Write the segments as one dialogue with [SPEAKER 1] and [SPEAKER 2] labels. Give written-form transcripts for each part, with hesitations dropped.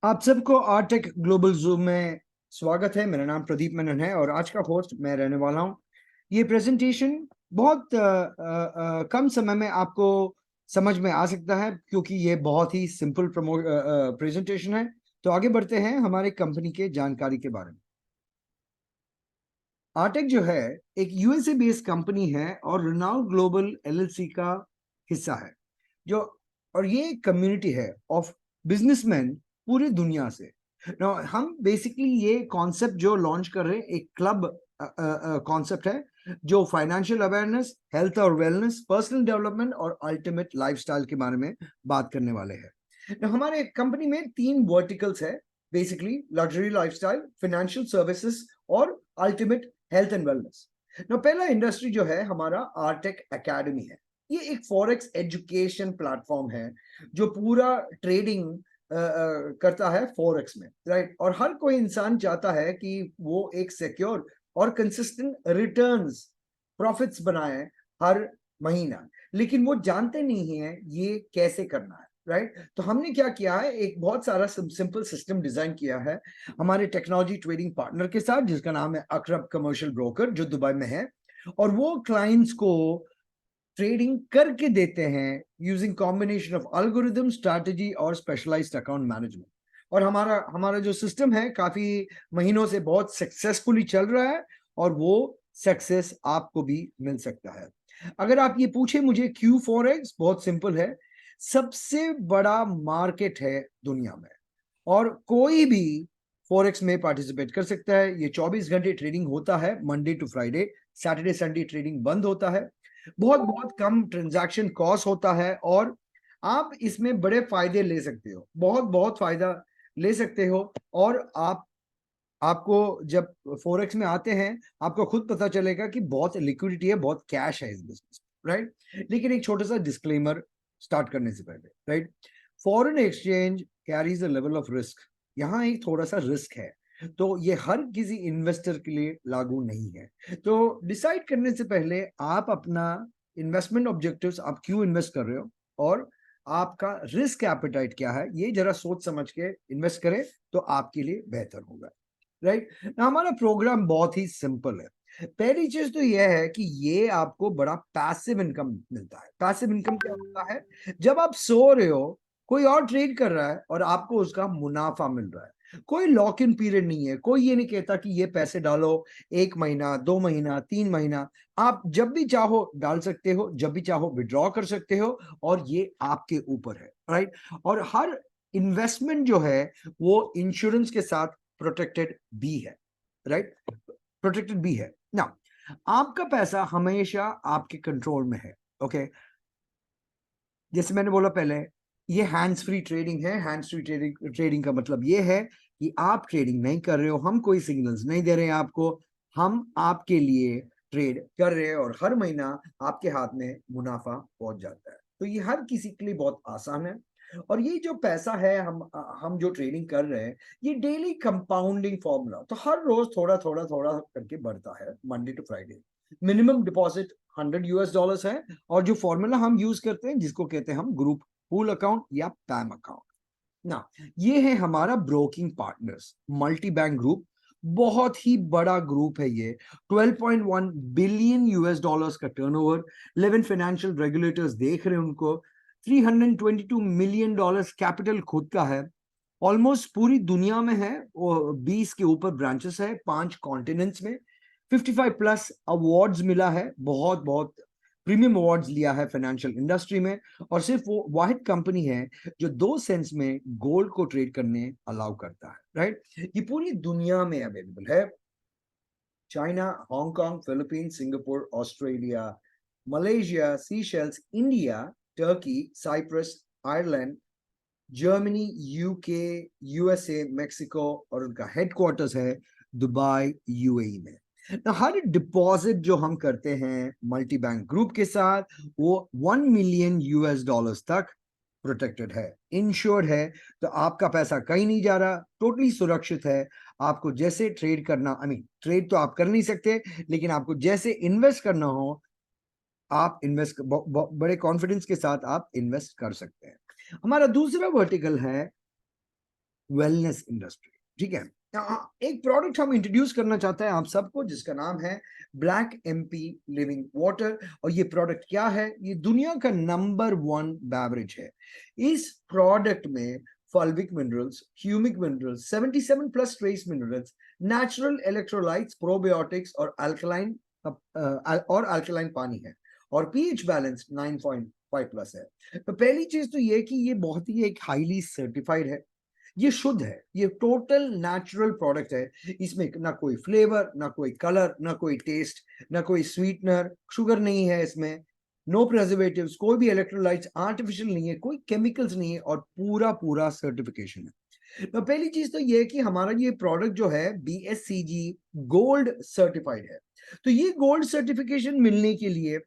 [SPEAKER 1] आप सबको Artech global zoom में स्वागत है। मेरा नाम प्रदीप मेनन है और आज का होस्ट मैं रहने वाला हूं। ये प्रेजेंटेशन बहुत कम समय में आपको समझ में आ सकता है क्योंकि ये बहुत ही सिंपल प्रेजेंटेशन है। तो आगे बढ़ते हैं हमारे कंपनी के जानकारी के बारे में। आर्टेक जो है एक यूएसए बेस्ड कंपनी है और रिनाउंड ग्लोबल एलएलसी का हिस्सा है जो और ये एक कम्युनिटी है ऑफ बिजनेसमैन पूरी दुनिया से। Now, हम बेसिकली ये कॉन्सेप्ट जो लॉन्च कर रहे हैं एक क्लब कॉन्सेप्ट है जो फाइनेंशियल अवेयरनेस, हेल्थ और वेलनेस, पर्सनल डेवलपमेंट और अल्टीमेट लाइफस्टाइल के बारे में बात करने वाले हैं। Now, हमारे कंपनी में 3 वर्टिकल्स है basically luxury lifestyle, financial services और अल्टीमेट हेल्थ एंड वेलनेस। पहला इंडस्ट्री जो है हमारा आर्टेक एकेडमी है। ये एक फॉरेक्स एजुकेशन प्लेटफॉर्म है जो पूरा ट्रेडिंग करता है फॉरेक्स में, राइट। और हर कोई इंसान चाहता है कि वो एक सिक्योर और कंसिस्टेंट रिटर्न्स, प्रॉफिट्स बनाए हर महीना, लेकिन वो जानते नहीं है ये कैसे करना है, राइट। तो हमने क्या किया है, एक बहुत सारा सिंपल सिस्टम डिजाइन किया है हमारे टेक्नोलॉजी ट्रेडिंग पार्टनर के साथ जिसका नाम है अकरब कमर्शियल ब्रोकर जो दुबई में है। और वो क्लाइंट्स को ट्रेडिंग करके देते हैं using combination of algorithm, strategy और स्पेशलाइज्ड अकाउंट मैनेजमेंट। और हमारा हमारा जो सिस्टम है काफी महीनों से बहुत सक्सेसफुली चल रहा है और वो सक्सेस आपको भी मिल सकता है। अगर आप ये पूछे मुझे क्यू फॉरेक्स, बहुत सिंपल है। सबसे बड़ा मार्केट है दुनिया में और कोई भी फॉरेक्स में पार्टिसिपेट कर सकता है। ये 24 घंटे ट्रेडिंग होता है, Monday to Friday, Saturday Sunday trading बंद होता है। बहुत बहुत कम ट्रांजैक्शन कॉस्ट होता है और आप इसमें बड़े फायदे ले सकते हो, बहुत बहुत फायदा ले सकते हो। और आपको जब फॉरेक्स में आते हैं आपको खुद पता चलेगा कि बहुत लिक्विडिटी है, बहुत कैश है इस बिजनेस में, राइट। लेकिन एक छोटा सा डिस्क्लेमर स्टार्ट करने से पहले, right. Foreign exchange carries a level of risk. यहाँ एक थोड़ा सा रिस्क है, तो ये हर किसी इन्वेस्टर के लिए लागू नहीं है। तो डिसाइड करने से पहले आप अपना इन्वेस्टमेंट ऑब्जेक्टिव्स, आप क्यों इन्वेस्ट कर रहे हो और आपका रिस्क एपेटाइट क्या है, ये जरा सोच समझ के इन्वेस्ट करें तो आपके लिए बेहतर होगा, राइट। हमारा प्रोग्राम बहुत ही सिंपल है। पहली चीज तो यह है कि ये आपको बड़ा पैसिव इनकम मिलता है। पैसिव इनकम क्या होता है, जब आप सो रहे हो कोई और ट्रेड कर रहा है और आपको उसका मुनाफा मिल रहा है। कोई लॉक इन पीरियड नहीं है, कोई ये नहीं कहता कि ये पैसे डालो 1 महीना, 2 महीना, 3 महीना। आप जब भी चाहो डाल सकते हो, जब भी चाहो विड्रॉ कर सकते हो और ये आपके ऊपर है, राइट। और हर इन्वेस्टमेंट जो है वो इंश्योरेंस के साथ प्रोटेक्टेड भी है, राइट। प्रोटेक्टेड भी है ना। आपका पैसा हमेशा आपके कंट्रोल में है, ओके। जैसे मैंने बोला पहले, ये हैंड्स फ्री ट्रेडिंग है। हैंड्स फ्री ट्रेडिंग का मतलब ये है कि आप ट्रेडिंग नहीं कर रहे हो, हम कोई सिग्नल्स नहीं दे रहे हैं आपको, हम आपके लिए ट्रेड कर रहे हैं और हर महीना आपके हाथ में मुनाफा पहुंच जाता है। तो ये हर किसी के लिए बहुत आसान है। और ये जो पैसा है हम जो ट्रेडिंग कर रहे हैं, ये डेली कंपाउंडिंग फॉर्मूला, तो हर रोज थोड़ा थोड़ा थोड़ा करके बढ़ता है Monday to Friday. Minimum deposit $100 है और जो फॉर्मूला हम यूज करते हैं जिसको कहते हैं हम ग्रुप पूल अकाउंट या पैम अकाउंट ना। ये है हमारा broking partners multi bank group. बहुत ही बड़ा ग्रुप है ये। 12.1 बिलियन यूएस डॉलर्स का टर्नओवर। 11 फाइनेंशियल रेगुलेटर्स देख रहे हैं उनको। $322 मिलियन कैपिटल खुद का है। ऑलमोस्ट पूरी दुनिया में है, 20 के ऊपर ब्रांचेस है 5 कॉन्टिनेंट्स में। 55 प्लस अवार्ड्स मिला है, बहुत बहुत प्रीमियम अवार्ड्स लिया है फाइनेंशियल इंडस्ट्री में। और सिर्फ वो वाहिद कंपनी है जो 2 सेंट्स में गोल्ड को ट्रेड करने अलाउ करता है, राइट। ये पूरी दुनिया में अवेलेबल है। China, Hong Kong, Philippines, Singapore, Australia, Malaysia, Seychelles, India, Turkey, Cyprus, Ireland, Germany, UK, USA, Mexico और उनका हेडक्वार्टर्स है दुबई, यूएई में। हर डिपॉजिट जो हम करते हैं मल्टी बैंक ग्रुप के साथ वो 1 मिलियन US डॉलर्स तक प्रोटेक्टेड है, इंश्योर्ड है। तो आपका पैसा कहीं नहीं जा रहा, टोटली सुरक्षित है। आपको जैसे ट्रेड करना, आई मीन ट्रेड तो आप कर नहीं सकते, लेकिन आपको जैसे इन्वेस्ट करना हो आप इन्वेस्ट बड़े कॉन्फिडेंस के साथ आप इन्वेस्ट कर सकते हैं। हमारा दूसरा वर्टिकल है वेलनेस इंडस्ट्री, ठीक है। एक प्रोडक्ट हम इंट्रोड्यूस करना चाहते हैं आप सबको, जिसका नाम है ब्लैक एमपी लिविंग वाटर। और ये प्रोडक्ट क्या है? ये दुनिया का नंबर 1 बेवरेज है। इस प्रोडक्ट में fulvic minerals, humic minerals, 77 plus trace minerals, natural electrolytes, probiotics और अल्कलाइन पानी है, और पीएच बैलेंस 9.5 प्लस है। तो पहली चीज तो ये कि ये बहुत ही एक हाईली सर्टिफाइड है, ये शुद्ध है, ये टोटल नेचुरल प्रोडक्ट है। इसमें ना कोई फ्लेवर, ना कोई कलर, ना कोई टेस्ट, ना कोई स्वीटनर, शुगर नहीं है इसमें, नो प्रिजर्वेटिव्स, कोई भी इलेक्ट्रोलाइट्स आर्टिफिशियल नहीं है, कोई केमिकल्स नहीं है, और पूरा पूरा सर्टिफिकेशन है। तो पहली चीज तो ये है कि हमारा ये प्रोडक्ट जो है BSCG गोल्ड सर्टिफाइड है। तो ये गोल्ड सर्टिफिकेशन मिलने के लिए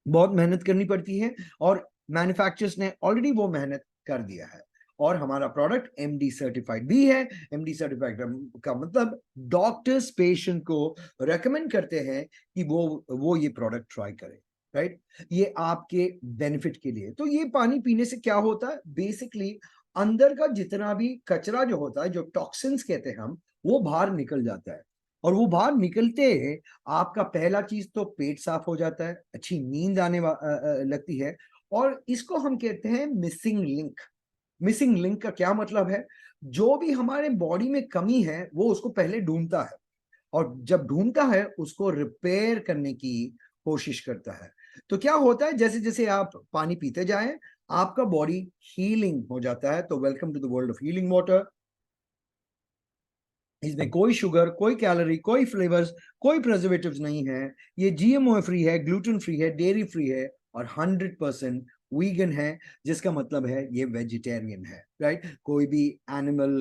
[SPEAKER 1] बहुत मेहनत करनी पड़ती है, और मैन्युफैक्चरर्स ने ऑलरेडी वो मेहनत कर दिया है। और हमारा प्रोडक्ट MD सर्टिफाइड भी है। MD सर्टिफाइड का मतलब डॉक्टर्स पेशेंट को रेकमेंड करते हैं कि वो ये प्रोडक्ट ट्राई करें, राइट? ये आपके बेनिफिट के लिए। तो ये पानी पीने से क्या होता है? बेसिकली अंदर का जितना भी कचरा जो होता है, जो टॉक्सिन्स कहते हैं हम, वो बाहर निकल जाता है। और वो बाहर निकलते आपका पहला चीज तो पेट साफ हो जाता है, अच्छी नींद आने लगती है। और इसको हम कहते हैं मिसिंग लिंक। मिसिंग लिंक का क्या मतलब है? जो भी हमारे बॉडी में कमी है वो उसको पहले ढूंढता है, और जब ढूंढता है उसको रिपेयर करने की कोशिश करता है। तो क्या होता है, जैसे जैसे आप पानी पीते जाएं, आपका बॉडी हीलिंग हो जाता है। तो welcome to the world of healing water. इसमें कोई शुगर, कोई कैलोरी, कोई फ्लेवर्स, कोई प्रिजर्वेटिव्स नहीं है। ये GMO फ्री है, ग्लूटेन फ्री है, डेयरी फ्री है, और 100% वीगन है, जिसका मतलब है ये वेजिटेरियन है, राइट? कोई भी एनिमल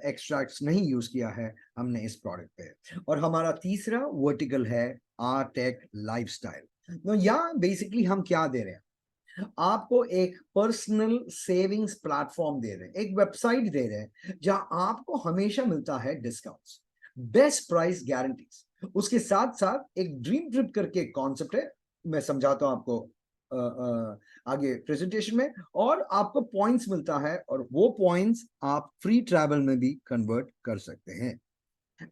[SPEAKER 1] एक्सट्रैक्ट्स नहीं यूज किया है हमने इस प्रोडक्ट पे। और हमारा तीसरा वर्टिकल है आरटेक लाइफस्टाइल। तो यहाँ बेसिकली हम क्या दे रहे हैं? आपको एक पर्सनल सेविंग्स प्लेटफॉर्म दे रहे हैं, एक वेबसाइट दे रहे हैं, जहां आपको हमेशा मिलता है डिस्काउंट्स, बेस्ट प्राइस गारंटीज। उसके साथ साथ एक ड्रीम ट्रिप करके कॉन्सेप्ट है, मैं समझाता हूं आपको आगे प्रेजेंटेशन में। और आपको पॉइंट्स मिलता है, और वो पॉइंट्स आप फ्री ट्रैवल में भी कन्वर्ट कर सकते हैं।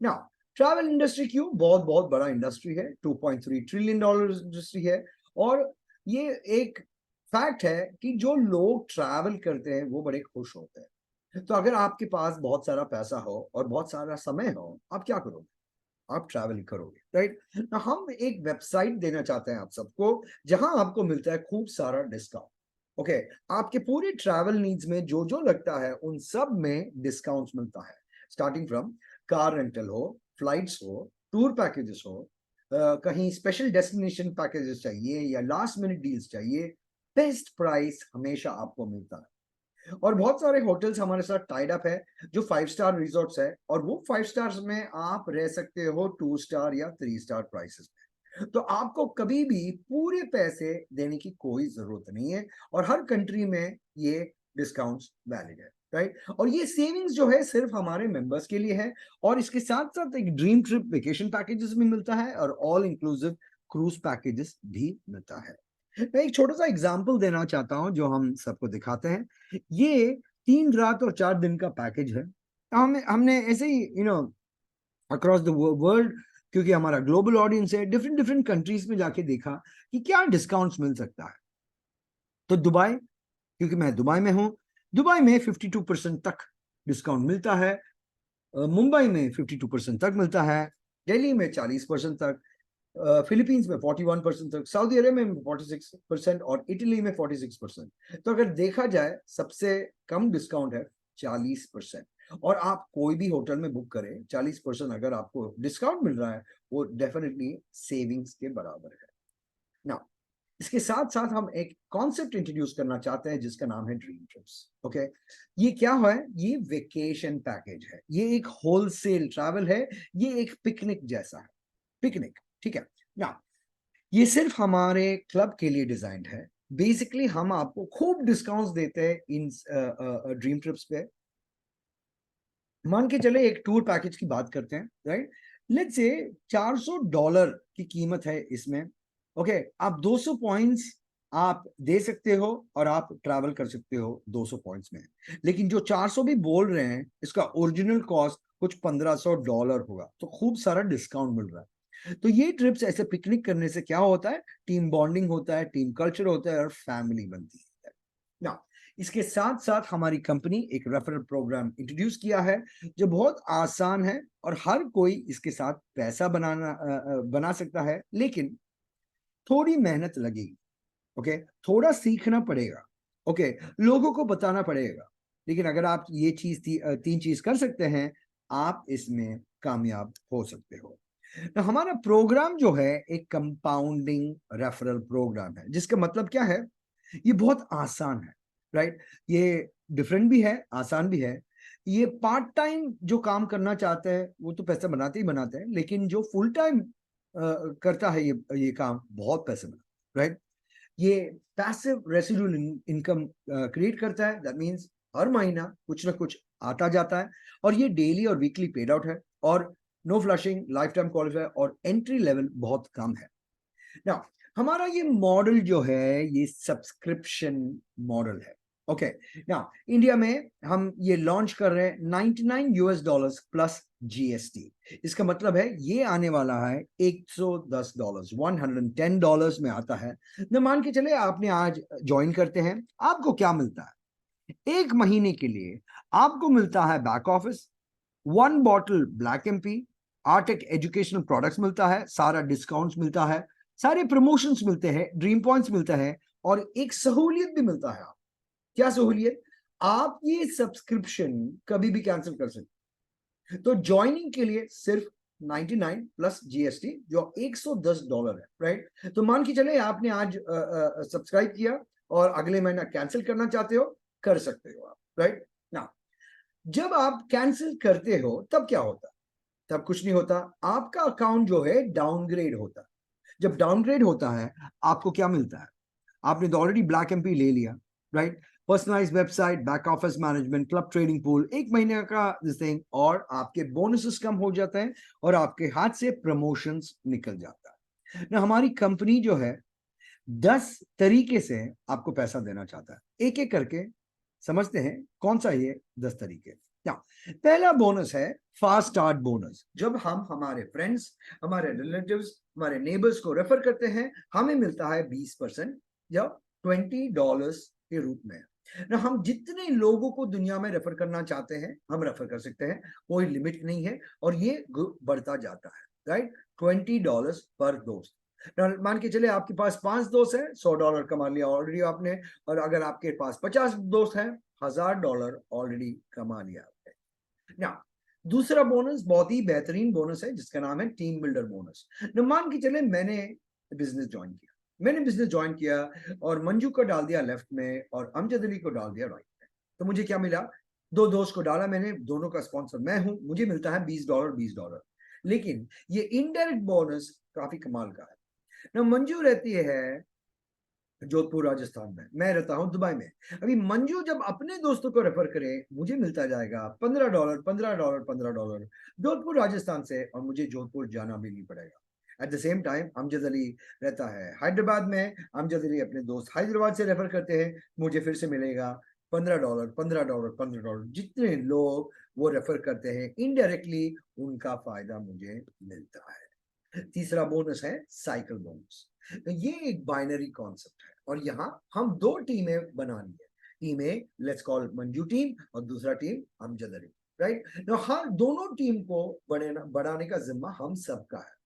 [SPEAKER 1] नाउ, ट्रैवल इंडस्ट्री क्यों? बहुत बहुत बड़ा इंडस्ट्री है, $2.3 ट्रिलियन इंडस्ट्री है। और ये एक फैक्ट है कि जो लोग ट्रैवल करते हैं वो बड़े खुश होते हैं। तो अगर आपके पास बहुत सारा पैसा हो और बहुत सारा समय हो, आप क्या करोगे? आप ट्रैवल करोगे, राइट? हम एक वेबसाइट देना चाहते हैं आप सबको, जहां आपको मिलता है खूब सारा डिस्काउंट। ओके, आपके पूरे ट्रैवल नीड्स में जो जो लगता है उन सब में डिस्काउंट्स मिलता है। स्टार्टिंग फ्रॉम कार रेंटल हो, फ्लाइट्स हो, टूर पैकेजेस हो, कहीं स्पेशल डेस्टिनेशन पैकेजेस चाहिए या लास्ट मिनट डील्स चाहिए, बेस्ट प्राइस हमेशा आपको मिलता है। और बहुत सारे होटल्स हमारे साथ टाइड अप है, जो 5 स्टार रिजॉर्ट्स है, और वो 5 स्टार्स में आप रह सकते हो 2 स्टार या 3 स्टार प्राइसेस में। तो आपको कभी भी पूरे पैसे देने की कोई जरूरत नहीं है, और हर कंट्री में ये डिस्काउंट्स वैलिड है, राइट? और ये सेविंग्स जो है सिर्फ हमारे मेंबर्स के लिए है। और इसके साथ साथ एक ड्रीम ट्रिप वेकेशन पैकेजेस भी मिलता है, और ऑल इंक्लूसिव क्रूज पैकेजेस भी मिलता है। मैं एक छोटा सा एग्जांपल देना चाहता हूं जो हम सबको दिखाते हैं। ये 3 रात और 4 दिन का पैकेज है। हमने ऐसे ही अक्रॉस द वर्ल्ड, क्योंकि हमारा ग्लोबल ऑडियंस है, डिफरेंट डिफरेंट कंट्रीज में जाके देखा कि क्या डिस्काउंट्स मिल सकता है। तो दुबई, क्योंकि मैं दुबई में हूं, दुबई में 52% तक डिस्काउंट मिलता है। मुंबई में 52% तक मिलता है, दिल्ली में 40% तक, फिलीपींस में 41% तक, सऊदी अरेबिया में 46%, और इटली में 46%। तो अगर देखा जाए सबसे कम डिस्काउंट है 40%। और आप कोई भी होटल में बुक करें, 40% अगर आपको डिस्काउंट मिल रहा है, वो डेफिनेटली सेविंग्स के बराबर है ना। इसके साथ साथ हम एक कॉन्सेप्ट इंट्रोड्यूस करना चाहते हैं जिसका नाम है ड्रीम ट्रिप्स। ओके, ये क्या है? ये वेकेशन पैकेज है, ये एक होलसेल ट्रैवल है, ये एक पिकनिक जैसा है। पिकनिक, ठीक है ना? ये सिर्फ हमारे क्लब के लिए डिजाइंड है। बेसिकली हम आपको खूब डिस्काउंट्स देते हैं इन ड्रीम ट्रिप्स पे। मान के चले एक टूर पैकेज की बात करते हैं, राइट? लेट्स से $400 की कीमत है इसमें। ओके, आप 200 पॉइंट्स आप दे सकते हो और आप ट्रैवल कर सकते हो 200 पॉइंट्स में। लेकिन जो 400 भी बोल रहे हैं, इसका ओरिजिनल कॉस्ट कुछ $1500 होगा, तो खूब सारा डिस्काउंट मिल रहा है। तो ये ट्रिप्स ऐसे पिकनिक करने से क्या होता है, टीम बॉन्डिंग होता है, टीम कल्चर होता है और फैमिली बनती है। ना, इसके साथ साथ हमारी कंपनी एक रेफरल प्रोग्राम इंट्रोड्यूस किया है जो बहुत आसान है और हर कोई इसके साथ पैसा बना सकता है, लेकिन थोड़ी मेहनत लगेगी। ओके, थोड़ा सीखना पड़ेगा। ओके, लोगों को बताना पड़ेगा। लेकिन अगर आप ये तीन चीज कर सकते हैं, आप इसमें कामयाब हो सकते हो। तो हमारा प्रोग्राम जो है एक कंपाउंडिंग रेफरल प्रोग्राम है, जिसका मतलब क्या है, ये बहुत आसान है, राइट। ये डिफरेंट भी है, आसान भी है। ये पार्ट टाइम जो काम करना चाहते हैं वो तो पैसा बनाते ही बनाते हैं, लेकिन जो फुल टाइम करता है ये काम बहुत पैसे बनाता है, राइट। ये पैसिव रेसिडुअल इनकम क्रिएट करता है। दैट मींस हर महीना कुछ ना कुछ आता जाता है और ये डेली और वीकली पेड आउट है और no flushing, life time qualifier और एंट्री लेवल बहुत कम है। नाउ, हमारा ये मॉडल जो है ये सब्सक्रिप्शन मॉडल है। ओके, नाउ इंडिया में हम ये लॉन्च कर रहे हैं $99 प्लस जीएसटी। इसका मतलब है ये आने वाला है $110, $110 में आता है। न मान के चले आपने आज ज्वाइन करते हैं, आपको क्या मिलता है? एक महीने के लिए आपको मिलता है back office, 1 bottle black MP, Artech educational products मिलता है, सारा डिस्काउंट्स मिलता है, सारे प्रमोशंस मिलते हैं, ड्रीम पॉइंट्स मिलता है और एक सहूलियत भी मिलता है। क्या सहूलियत? आप ये सब्सक्रिप्शन कभी भी कैंसिल कर सकते हैं। तो ज्वाइनिंग के लिए सिर्फ 99 प्लस जीएसटी जो $110 है, राइट। तो मान के चले आपने आज सब्सक्राइब किया और अगले महीना कैंसिल करना चाहते हो, कर सकते हो आप, राइट ना। जब आप कैंसिल करते हो तब क्या होता है? तब कुछ नहीं होता, आपका अकाउंट जो है डाउनग्रेड होता है। जब डाउनग्रेड होता है, आपको क्या मिलता है? आपने तो ऑलरेडी ब्लैक एमपी ले लिया, right. Personalise website, back office management, club trading pool, एक महीने का दिस थिंग, और आपके बोनसेस कम हो जाते हैं और आपके हाथ से प्रमोशंस निकल जाता है ना। हमारी कंपनी जो है 10 तरीके से आपको पैसा देना चाहता है। एक एक करके समझते हैं कौन सा ये 10 तरीके। क्या? पहला बोनस है फास्ट स्टार्ट बोनस। जब हम हमारे फ्रेंड्स, हमारे रिलेटिव्स, हमारे नेबर्स को रेफर करते हैं, हमें मिलता है 20% या $20 के रूप में ना। हम जितने लोगों को दुनिया में रेफर करना चाहते हैं हम रेफर कर सकते हैं, कोई लिमिट नहीं है और ये बढ़ता जाता है, राइट। $20 पर दोस्त। मान के चले आपके पास 5 दोस्त हैं, $100 कमा लिया ऑलरेडी आपने। और अगर आपके पास 50 दोस्त हैं, $1000 ऑलरेडी कमा लिया आपने ना। दूसरा बोनस बहुत ही बेहतरीन बोनस है जिसका नाम है टीम बिल्डर बोनस। न मान के चले मैंने बिजनेस ज्वाइन किया और मंजू को डाल दिया लेफ्ट में और अमजद अली को डाल दिया राइट में। तो मुझे क्या मिला? दो दोस्त को डाला मैंने, दोनों का स्पॉन्सर मैं हूं, मुझे मिलता है $20। लेकिन ये इनडायरेक्ट बोनस काफी कमाल का है ना। मंजू रहती है जोधपुर राजस्थान में, मैं रहता हूं दुबई में। अभी मंजू जब अपने दोस्तों को रेफर करे, मुझे मिलता जाएगा $15, $15, $15 जोधपुर राजस्थान से, और मुझे जोधपुर जाना भी नहीं पड़ेगा। At the same time Amjad Ali रहता है हैदराबाद में, अमजद अली अपने दोस्त हैदराबाद से रेफर करते हैं, मुझे फिर से मिलेगा $15, $15, $15। जितने लोग वो रेफर करते हैं इनडायरेक्टली उनका फायदा मुझे मिलता है। तीसरा बोनस है साइकिल बोनस। तो ये एक बाइनरी कॉन्सेप्ट है और यहाँ हम दो टीमें बनानी है। Team A let's call Manju team और दूसरा टीम अमजद अली, राइट। तो हर दोनों टीम को बढ़ाने का जिम्मा हम सबका है।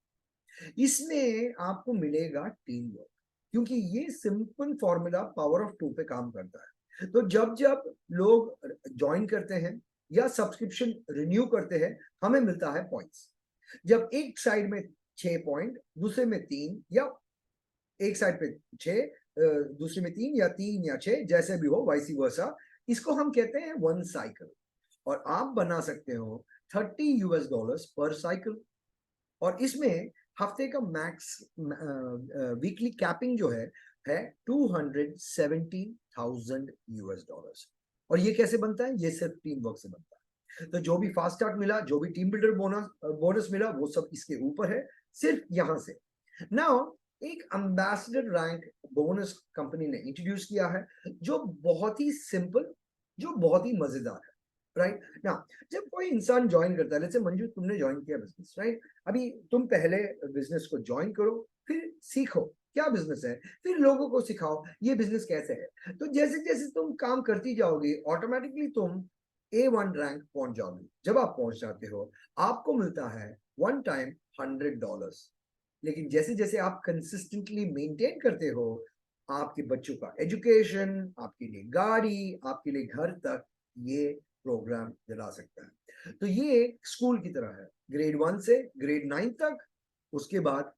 [SPEAKER 1] इसमें आपको मिलेगा टीम वर्क, क्योंकि ये सिंपल फॉर्मूला पावर ऑफ 2 पे काम करता है। तो जब जब लोग ज्वाइन करते हैं या सब्सक्रिप्शन रिन्यू करते हैं, हमें मिलता है पॉइंट्स। जब एक साइड में 6 पॉइंट, दूसरे में 3, या एक साइड पे 6, दूसरे में 3 या 3 या 6, जैसे भी हो, वाइसी वर्सा, इसको हम कहते हैं वन साइकिल। और आप बना सकते हो $30 पर साइकिल। और इसमें हफ्ते का मैक्स वीकली कैपिंग जो है $270,000। और ये कैसे बनता है? ये सिर्फ टीम वर्क से बनता है। तो जो भी फास्ट स्टार्ट मिला, जो भी टीम बिल्डर बोनस मिला, वो सब इसके ऊपर है, सिर्फ यहां से। नाउ एक एम्बेसडर रैंक बोनस कंपनी ने इंट्रोड्यूस किया है, जो बहुत ही सिंपल, जो बहुत ही मजेदार है, राइट ना। जब कोई इंसान ज्वाइन करता है, जैसे मंजू तुमने ज्वाइन किया बिजनेस, राइट, अभी तुम पहले बिजनेस को ज्वाइन करो, फिर सीखो क्या बिजनेस है, फिर लोगों को सिखाओ ये बिजनेस कैसे है। तो जैसे जैसे तुम काम करती जाओगे, ऑटोमेटिकली तुम A1 रैंक पहुंच जाओगे। जब आप पहुंच जाते हो, आपको मिलता है वन टाइम $100। लेकिन जैसे जैसे आप कंसिस्टेंटली मेंटेन करते हो, आपके बच्चों का एजुकेशन, आपके लिए गाड़ी, आपके लिए घर तक ये प्रोग्राम दिला सकता है। तो ये एक स्कूल की तरह है, ग्रेड 1 से ग्रेड 9 तक। उसके बाद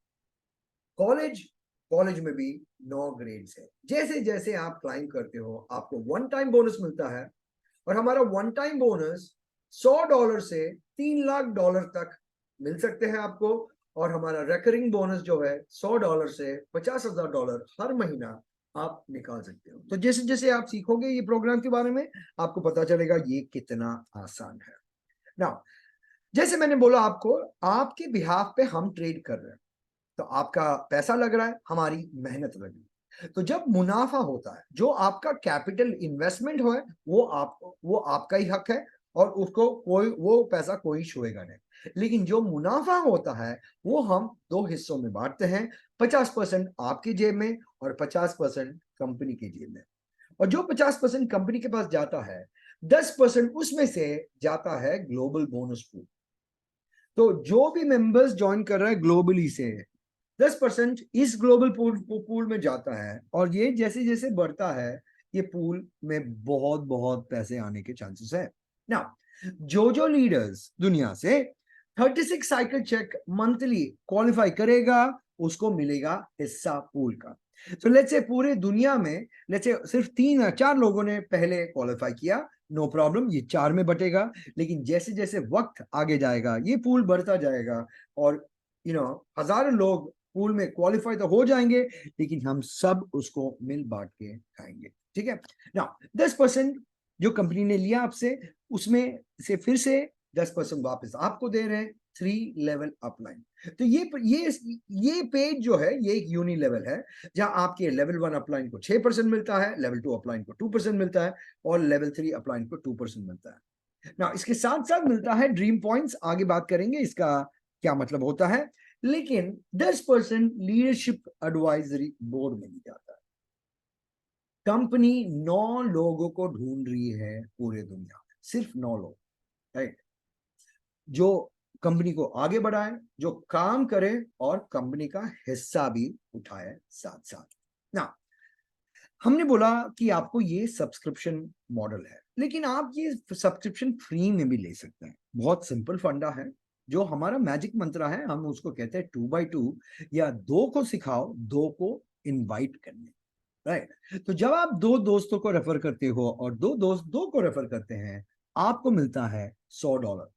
[SPEAKER 1] कॉलेज, कॉलेज में भी 9 ग्रेड्स है। जैसे जैसे आप क्लाइम करते हो, आपको वन टाइम बोनस मिलता है। और हमारा वन टाइम बोनस $100 से $3 लाख तक मिल सकते हैं आपको। और हमारा रेकरिंग बोनस जो है $100 से $50,000 हर महीना आप निकाल सकते हो। तो जैसे जैसे आप सीखोगे ये प्रोग्राम के बारे में, आपको पता चलेगा ये कितना आसान है ना। जैसे मैंने बोला आपको, आपके बिहाफ पे हम ट्रेड कर रहे हैं, तो आपका पैसा लग रहा है, हमारी मेहनत लगी। तो जब मुनाफा होता है, जो आपका कैपिटल इन्वेस्टमेंट हो है, वो आपका ही हक है, और उसको कोई, वो पैसा कोई छुएगा नहीं। लेकिन जो मुनाफा होता है, वो हम दो हिस्सों में बांटते हैं, 50% आपकी जेब में और 50% कंपनी की जेब में। और जो 50% कंपनी के पास जाता है, 10% उसमें से जाता है ग्लोबल बोनस पूल। तो जो भी मेंबर्स ज्वाइन कर रहे हैं ग्लोबली से, 10% इस ग्लोबल पूल में जाता है। और ये जैसे जैसे बढ़ता है, ये पूल में बहुत बहुत पैसे आने के चांसेस है ना। जो लीडर्स दुनिया से 36 साइकिल चेक मंथली क्वालिफाई करेगा, उसको मिलेगा हिस्सा पूल का। तो लेट्स से पूरे दुनिया में लेट्स से सिर्फ 3 या 4 लोगों ने पहले क्वालिफाई किया, नो प्रॉब्लम, ये 4 में बटेगा। लेकिन जैसे जैसे वक्त आगे जाएगा, ये पूल बढ़ता जाएगा, और हजारों लोग पूल में क्वालिफाई तो हो जाएंगे, लेकिन हम सब उसको मिल बांट के खाएंगे, ठीक है ना। 10% जो कंपनी ने लिया आपसे, उसमें से फिर से 10% वापस आपको दे रहे हैं, 3 लेवल अपलाइन। तो ये पेज जो है, ये एक यूनि लेवल है, जहां आपके लेवल 1 अपलाइन को 6% मिलता है, लेवल 2 अपलाइन को 2% मिलता है, और लेवल 3 अपलाइन को 2% मिलता है ना। इसके साथ साथ मिलता है ड्रीम पॉइंट्स, आगे बात करेंगे इसका क्या मतलब होता है। लेकिन 10% लीडरशिप एडवाइजरी बोर्ड में भी जाता है। कंपनी 9 लोगों को ढूंढ रही है पूरे दुनिया में, सिर्फ 9 लोग, राइट, जो कंपनी को आगे बढ़ाए, जो काम करे, और कंपनी का हिस्सा भी उठाए साथ साथ ना। हमने बोला कि आपको ये सब्सक्रिप्शन मॉडल है, लेकिन आप ये सब्सक्रिप्शन फ्री में भी ले सकते हैं। बहुत सिंपल फंडा है, जो हमारा मैजिक मंत्र है, हम उसको कहते हैं 2x2, या 2 को सिखाओ, 2 को इनवाइट करने, राइट। तो जब आप 2 दोस्तों को रेफर करते हो, और 2 दोस्त 2 को रेफर करते हैं, आपको मिलता है $100।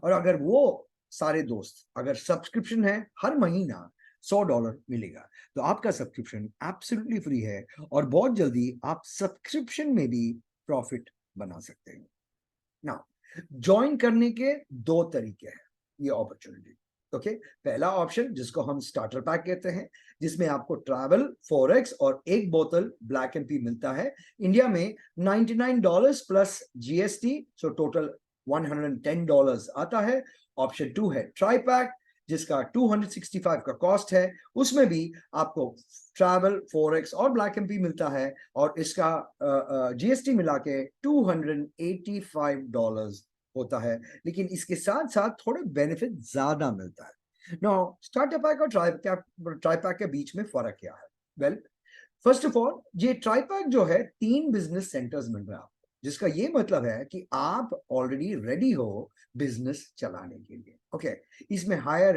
[SPEAKER 1] और अगर वो सारे दोस्त, अगर सब्सक्रिप्शन है, हर महीना $100 मिलेगा। तो आपका सब्सक्रिप्शन एब्सोल्युटली फ्री है, और बहुत जल्दी आप सब्सक्रिप्शन में भी प्रॉफिट बना सकते हैं ना। ज्वाइन करने के 2 तरीके हैं ये अपॉर्चुनिटी, ओके। पहला ऑप्शन, जिसको हम स्टार्टर पैक कहते हैं, जिसमें आपको ट्रैवल, फॉरेक्स और एक बोतल ब्लैक एंड पी मिलता है, इंडिया में $99 प्लस जीएसटी, सो टोटल $110 आता है। ऑप्शन 2 है ट्राई पैक, जिसका 265 का कॉस्ट है, उसमें भी आपको ट्रैवल, फॉरेक्स और ब्लैक एंड पी मिलता है, और इसका जीएसटी मिला के $285 होता है। लेकिन इसके साथ साथ थोड़े बेनिफिट ज्यादा मिलता है। नो, स्टार्टर पैक और ट्राई पैक के बीच में फर्क क्या है? वेल, फर्स्ट ऑफ ऑल, ये ट्राई पैक जो है, 3 बिजनेस सेंटर्स मिल रहा है आपको, जिसका ये मतलब है कि आप ऑलरेडी रेडी हो बिजनेस चलाने के लिए, ओके। इसमें हायर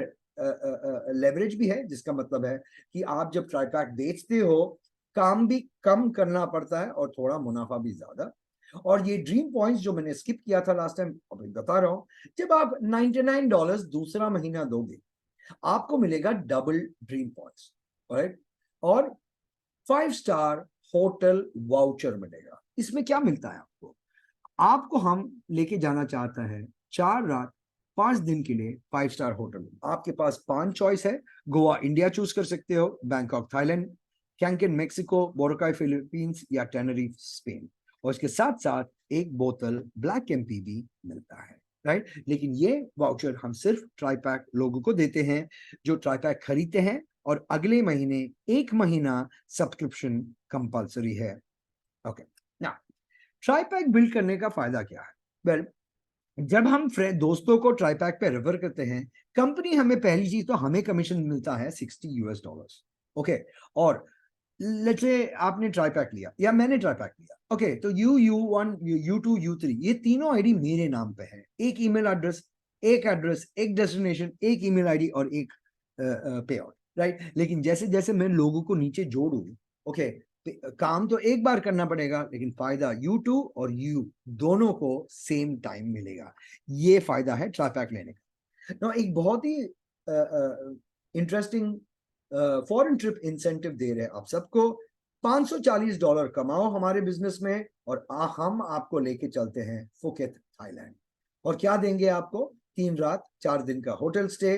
[SPEAKER 1] लेवरेज भी है, जिसका मतलब है कि आप जब ट्राई पैक बेचते हो, काम भी कम करना पड़ता है, और थोड़ा मुनाफा भी ज्यादा। और ये ड्रीम पॉइंट्स जो मैंने स्किप किया था लास्ट टाइम, अभी बता रहा हूं, जब आप $99 दूसरा महीना दोगे, आपको मिलेगा डबल ड्रीम पॉइंट्स, राइट। और 5 स्टार होटल वाउचर मिलेगा। इसमें क्या मिलता है आपको? आपको हम लेके जाना चाहता है 4 रात 5 दिन के लिए 5 स्टार होटल। आपके पास 5 चॉइस है। गोवा इंडिया चूज कर सकते हो, Bangkok Thailand, Cancun Mexico, Boracay Philippines या टेनरिफ स्पेन। और इसके साथ साथ एक बोतल ब्लैक एमपी भी मिलता है, राइट। लेकिन ये वाउचर हम सिर्फ ट्राईपैक लोगों को देते हैं जो ट्राईपैक खरीदते हैं, और अगले महीने 1 महीना सब्सक्रिप्शन कंपल्सरी है। ओके, ना ट्राईपैक बिल्ड करने का फायदा क्या है? वेल, जब हम दोस्तों को ट्राईपैक पे रेफर करते हैं, कंपनी हमें पहली चीज तो हमें कमीशन मिलता है $60। ओके, और लेट्स से आपने ट्राईपैक लिया या मैंने ट्राईपैक लिया, ओके, तो U1 U2 U3 ये तीनों आईडी मेरे नाम पे है। एक ईमेल एड्रेस, एक डेस्टिनेशन, एक ईमेल आईडी और एक पे आउट, राइट। लेकिन जैसे जैसे मैं लोगों को नीचे जोड़ू, ओके, काम तो एक बार करना पड़ेगा, लेकिन फायदा U2 और U दोनों को सेम टाइम मिलेगा। ये फायदा है ट्राईपैक लेने का। ना एक बहुत ही इंटरेस्टिंग फॉरेन ट्रिप इंसेंटिव दे रहे हैं आप सबको। $540 कमाओ हमारे बिजनेस में और हम आपको लेके चलते हैं फुकेत थाईलैंड। और क्या देंगे आपको? 3 रात 4 दिन का होटल स्टे,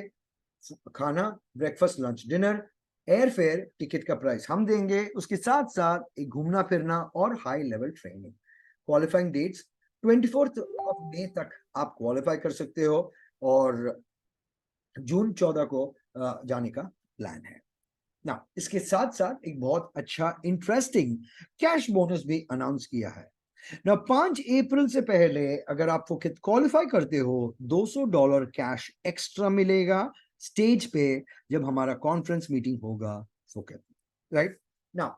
[SPEAKER 1] खाना, breakfast, lunch, dinner, air fare, ticket का प्राइस हम देंगे, उसके साथ साथ एक घूमना फिरना और high level training. Qualifying dates 24 मई तक आप क्वालिफाई कर सकते हो, और जून 14 को जाने का प्लान है ना। इसके साथ साथ एक बहुत अच्छा इंटरेस्टिंग कैश बोनस भी अनाउंस किया है ना। 5 अप्रैल से पहले अगर आप फुकेत क्वालिफाई करते हो, $200 कैश एक्स्ट्रा मिलेगा स्टेज पे जब हमारा कॉन्फ्रेंस मीटिंग होगा फुकेत, राइट ना।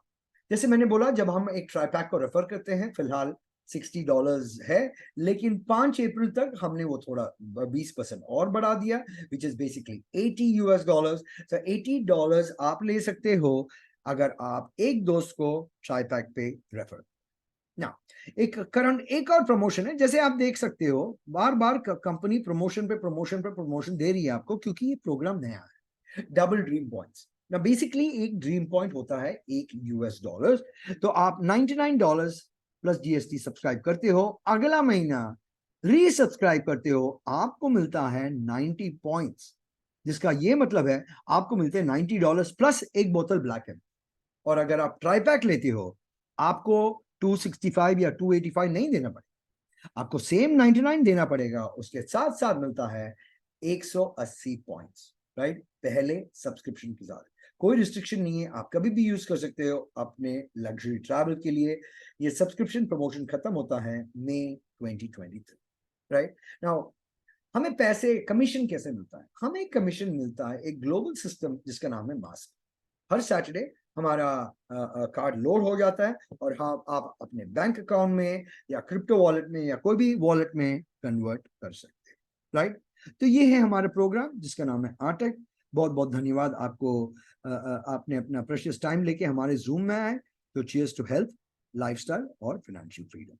[SPEAKER 1] जैसे मैंने बोला, जब हम एक ट्राईपैक को रेफर करते हैं, फिलहाल $60 है, लेकिन 5 अप्रैल तक हमने वो थोड़ा 20% और बढ़ा दिया, विच इज बेसिकली $80। तो $80 आप ले सकते हो अगर आप एक दोस्त को ट्राईपैक पे रेफर ना। एक करंट एक और प्रमोशन है, जैसे आप देख सकते हो, बार बार कंपनी प्रमोशन पे प्रमोशन पे प्रमोशन दे रही है आपको, क्योंकि ये प्रोग्राम नया है। डबल ड्रीम पॉइंट्स ना, बेसिकली एक ड्रीम पॉइंट होता है $1। तो आप $99 प्लस GST सब्सक्राइब करते हो, अगला महीना रीसब्सक्राइब करते हो, आपको मिलता है 90 पॉइंट्स, जिसका ये मतलब है आपको मिलते हैं $90 प्लस एक बोतल ब्लैक एम। और अगर आप ट्राईपैक लेते हो, आपको 265 या 285 नहीं देना पड़ेगा, आपको सेम 99 देना पड़ेगा। उसके साथ साथ मिलता है 180 पॉइंट्स, राइट, पहले सब्सक्रिप्शन के साथ। कोई रिस्ट्रिक्शन नहीं है, आप कभी भी यूज कर सकते हो अपने लग्जरी ट्रैवल के लिए। ये सब्सक्रिप्शन प्रमोशन खत्म होता है मई 2023, राइट। नाउ हमें पैसे कमीशन कैसे मिलता है? हमें कमीशन मिलता है एक ग्लोबल सिस्टम जिसका नाम है मास्क। हर सैटरडे हमारा कार्ड लोड हो जाता है, और हाँ, आप अपने बैंक अकाउंट में या क्रिप्टो वॉलेट में या कोई भी वॉलेट में कन्वर्ट कर सकते हैं, राइट। तो ये है हमारा प्रोग्राम जिसका नाम है आर्टेक। बहुत बहुत धन्यवाद आपको, आपने अपना प्रेशियस टाइम लेके हमारे जूम में आए। तो चीयर्स टू हेल्थ, लाइफस्टाइल और फाइनेंशियल फ्रीडम।